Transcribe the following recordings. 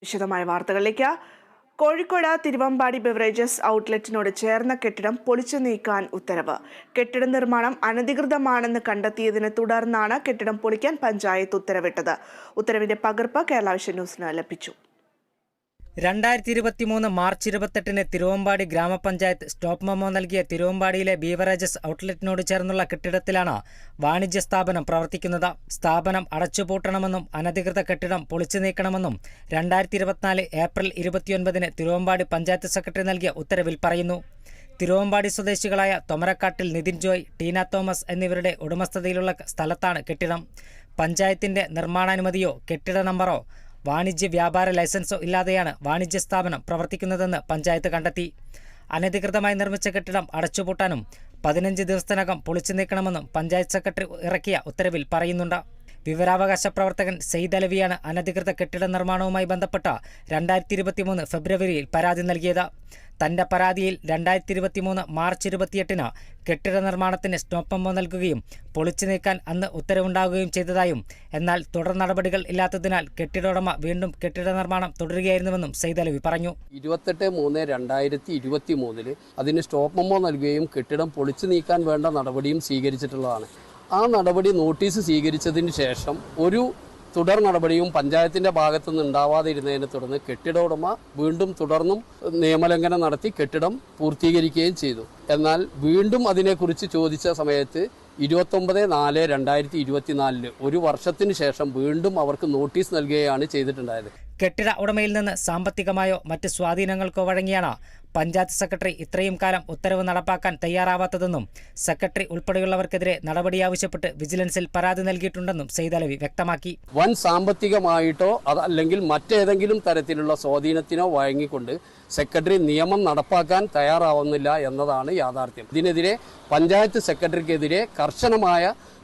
വിശദമായ വാർത്തകളിലേക്ക്. കോഴിക്കോട് തിരുവമ്പാടി ബെവറേജസ് ഔട്ട്ലെറ്റിനോട് ചേർന്ന കെട്ടിടം പൊളിച്ചു നീക്കാൻ ഉത്തരവ്. കെട്ടിട നിർമ്മാണം അനധികൃതമാണെന്ന് കണ്ടെത്തിയതിനെ തുടർന്നാണ് കെട്ടിടം പൊളിക്കാൻ പഞ്ചായത്ത് ഉത്തരവിട്ടത്. ഉത്തരവിന്റെ പകർപ്പ് കേരള വിഷൻ ന്യൂസിന് ലഭിച്ചു. 2023 മാർച്ച് 28 തിരുവമ്പാടി ഗ്രാമപഞ്ചായത്ത് സ്റ്റോപ്പ് മെമ്മോ നൽകിയ തിരുവമ്പാടിയിലെ ബീവറേജസ് ഔട്ട്ലെറ്റിനോട് ചേർന്നുള്ള കെട്ടിടത്തിലാണ് വാണിജ്യ സ്ഥാപനം പ്രവർത്തിക്കുന്നത്. സ്ഥാപനം അടച്ചുപൂട്ടണമെന്നും അനധികൃത കെട്ടിടം പൊളിച്ചു നീക്കണമെന്നും 2024 ഏപ്രിൽ 29 തിരുവമ്പാടി പഞ്ചായത്ത് സെക്രട്ടറി നൽകിയ ഉത്തരവിൽ പറയുന്നു. തിരുവമ്പാടി സ്വദേശികളായ തൊമരക്കാട്ടിൽ നിതിൻ ജോയ്, ടീന തോമസ് എന്നിവരുടെ ഉടമസ്ഥതയിലുള്ള സ്ഥലത്താണ് കെട്ടിടം. പഞ്ചായത്തിന്റെ നിർമ്മാണാനുമതിയോ കെട്ടിട നമ്പറോ വാണിജ്യ വ്യാപാര ലൈസൻസോ ഇല്ലാതെയാണ് വാണിജ്യ സ്ഥാപനം പ്രവർത്തിക്കുന്നതെന്ന് പഞ്ചായത്ത് കണ്ടെത്തി. അനധികൃതമായി നിർമ്മിച്ച കെട്ടിടം അടച്ചുപൂട്ടാനും 15 ദിവസത്തിനകം പൊളിച്ചു നീക്കണമെന്നും പഞ്ചായത്ത് സെക്രട്ടറി ഇറക്കിയ ഉത്തരവിൽ പറയുന്നുണ്ട്. വിവരാവകാശ പ്രവർത്തകൻ സെയ്ദ് അലവിയാണ് അനധികൃത കെട്ടിട നിർമ്മാണവുമായി ബന്ധപ്പെട്ട 2023 ഫെബ്രുവരിയിൽ പരാതി നൽകിയത്. തന്റെ പരാതിയിൽ 2023 മാർച്ച് 28 കെട്ടിട നിർമ്മാണത്തിന് സ്റ്റോപ്പ് മെമ്മോ നൽകുകയും പൊളിച്ചു നീക്കാൻ അന്ന് ഉത്തരവുണ്ടാകുകയും ചെയ്തതായും, എന്നാൽ തുടർ നടപടികൾ ഇല്ലാത്തതിനാൽ കെട്ടിട ഉടമ വീണ്ടും കെട്ടിട നിർമ്മാണം തുടരുകയായിരുന്നുവെന്നും സെയ്ദ് അലവി പറഞ്ഞു. 28/3/2023 അതിന് സ്റ്റോപ്പ് മെമ്മോ നൽകുകയും കെട്ടിടം പൊളിച്ചു നീക്കാൻ വേണ്ട നടപടിയും സ്വീകരിച്ചിട്ടുള്ളതാണ്. ആ നടപടി നോട്ടീസ് സ്വീകരിച്ചതിന് ശേഷം ഒരു തുടർ നടപടിയും പഞ്ചായത്തിൻ്റെ ഭാഗത്തു നിന്ന് ഉണ്ടാവാതിരുന്നതിനെ തുടർന്ന് കെട്ടിട ഉടമ വീണ്ടും തുടർന്നും നിയമലംഘനം നടത്തി കെട്ടിടം പൂർത്തീകരിക്കുകയും ചെയ്തു. എന്നാൽ വീണ്ടും അതിനെക്കുറിച്ച് ചോദിച്ച സമയത്ത് 29/4/2024 ഒരു വർഷത്തിന് ശേഷം വീണ്ടും അവർക്ക് നോട്ടീസ് നൽകുകയാണ് ചെയ്തിട്ടുണ്ടായത്. കെട്ടിട ഉടമയിൽ നിന്ന് സാമ്പത്തികമായോ മറ്റ് സ്വാധീനങ്ങൾക്കോ വഴങ്ങിയാണ് പഞ്ചായത്ത് സെക്രട്ടറി ഇത്രയും കാലം ഉത്തരവ് നടപ്പാക്കാൻ തയ്യാറാവാത്തതെന്നും സെക്രട്ടറി ഉൾപ്പെടെയുള്ളവർക്കെതിരെ നടപടി ആവശ്യപ്പെട്ട് വിജിലൻസിൽ പരാതി നൽകിയിട്ടുണ്ടെന്നും സെയ്ദ് അലവി വ്യക്തമാക്കി. വൻ സാമ്പത്തികമായിട്ടോ അതല്ലെങ്കിൽ മറ്റേതെങ്കിലും തരത്തിലുള്ള സ്വാധീനത്തിനോ വഴങ്ങിക്കൊണ്ട് സെക്രട്ടറി നിയമം നടപ്പാക്കാൻ തയ്യാറാവുന്നില്ല എന്നതാണ് യാഥാർത്ഥ്യം. ഇതിനെതിരെ പഞ്ചായത്ത് സെക്രട്ടറിക്കെതിരെ കർശനമായ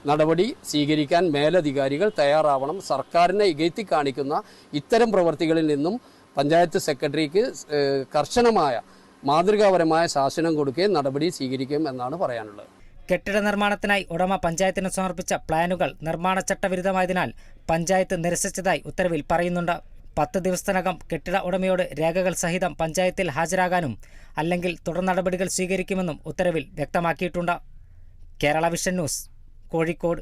നടപടി സ്വീകരിക്കാൻ മേലധികാരികൾ തയ്യാറാവണം. സർക്കാരിനെ ഇകഴ്ത്തി കാണിക്കുന്ന ഇത്തരം പ്രവർത്തികളിൽ നിന്നും പഞ്ചായത്ത് സെക്രട്ടറിക്ക് കർശനമായ മാതൃകാപരമായ ശാസനം കൊടുക്കുകയും നടപടി സ്വീകരിക്കും എന്നാണ് പറയാനുള്ളത്. കെട്ടിട നിർമ്മാണത്തിനായി ഉടമ പഞ്ചായത്തിന് സമർപ്പിച്ച പ്ലാനുകൾ നിർമ്മാണ ചട്ടവിരുദ്ധമായതിനാൽ പഞ്ചായത്ത് നിരസിച്ചതായി ഉത്തരവിൽ പറയുന്നുണ്ട്. 10 ദിവസത്തിനകം കെട്ടിട ഉടമയോട് രേഖകൾ സഹിതം പഞ്ചായത്തിൽ ഹാജരാകാനും അല്ലെങ്കിൽ തുടർ നടപടികൾ സ്വീകരിക്കുമെന്നും ഉത്തരവിൽ വ്യക്തമാക്കിയിട്ടുണ്ട്. Kerala vision news, Kozhikode.